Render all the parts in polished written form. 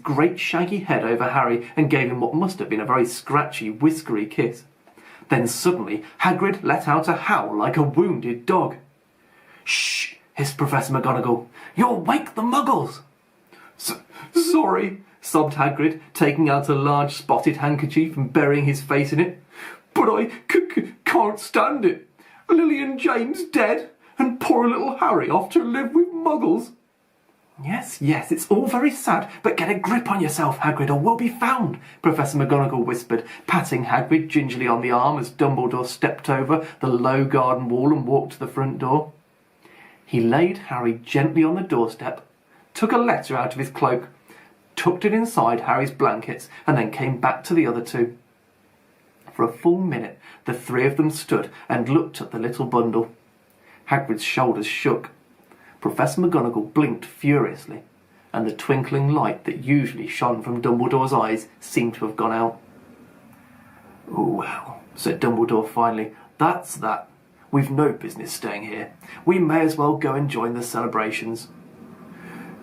great shaggy head over Harry and gave him what must have been a very scratchy, whiskery kiss. Then suddenly Hagrid let out a howl like a wounded dog. "Shh!" hissed Professor McGonagall. "You'll wake the Muggles!" Sorry," sobbed Hagrid, taking out a large spotted handkerchief and burying his face in it. "But I can't stand it. Lily and James dead, and poor little Harry off to live with Muggles." Yes, it's all very sad, but get a grip on yourself, Hagrid, or we'll be found," Professor McGonagall whispered, patting Hagrid gingerly on the arm as Dumbledore stepped over the low garden wall and walked to the front door. He laid Harry gently on the doorstep, took a letter out of his cloak, tucked it inside Harry's blankets, and then came back to the other two. For a full minute the three of them stood and looked at the little bundle. Hagrid's shoulders shook. Professor McGonagall blinked furiously, and the twinkling light that usually shone from Dumbledore's eyes seemed to have gone out. "Well," said Dumbledore finally, "that's that. We've no business staying here. We may as well go and join the celebrations."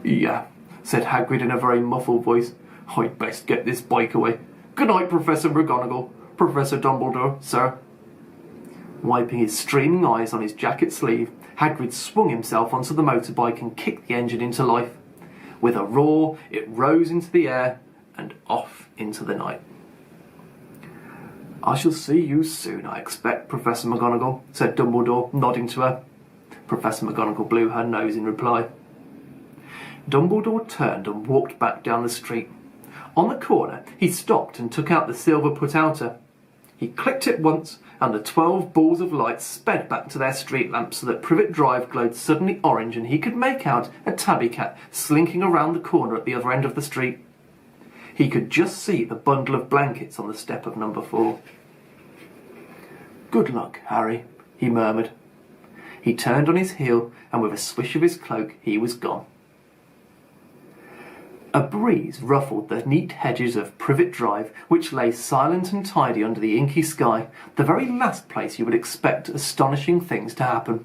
"Yeah," said Hagrid in a very muffled voice. "I'd best get this bike away. Good night, Professor McGonagall. Professor Dumbledore, sir." Wiping his streaming eyes on his jacket sleeve, Hagrid swung himself onto the motorbike and kicked the engine into life. With a roar, it rose into the air and off into the night. "I shall see you soon, I expect, Professor McGonagall," said Dumbledore, nodding to her. Professor McGonagall blew her nose in reply. Dumbledore turned and walked back down the street. On the corner, he stopped and took out the silver put-outer. He clicked it once, and the 12 balls of light sped back to their street lamps so that Privet Drive glowed suddenly orange, and he could make out a tabby cat slinking around the corner at the other end of the street. He could just see the bundle of blankets on the step of number 4. "Good luck, Harry," he murmured. He turned on his heel, and with a swish of his cloak, he was gone. A breeze ruffled the neat hedges of Privet Drive, which lay silent and tidy under the inky sky, the very last place you would expect astonishing things to happen.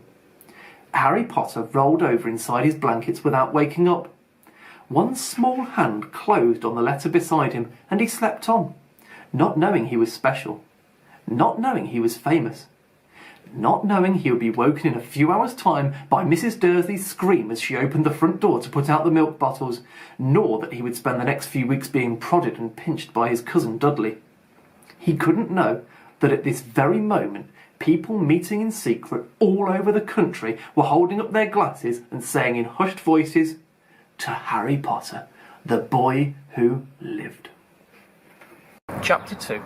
Harry Potter rolled over inside his blankets without waking up. One small hand closed on the letter beside him, and he slept on, not knowing he was special, not knowing he was famous, not knowing he would be woken in a few hours' time by Mrs. Dursley's scream as she opened the front door to put out the milk bottles, nor that he would spend the next few weeks being prodded and pinched by his cousin Dudley. He couldn't know that at this very moment people meeting in secret all over the country were holding up their glasses and saying in hushed voices, "To Harry Potter, the boy who lived." Chapter 2.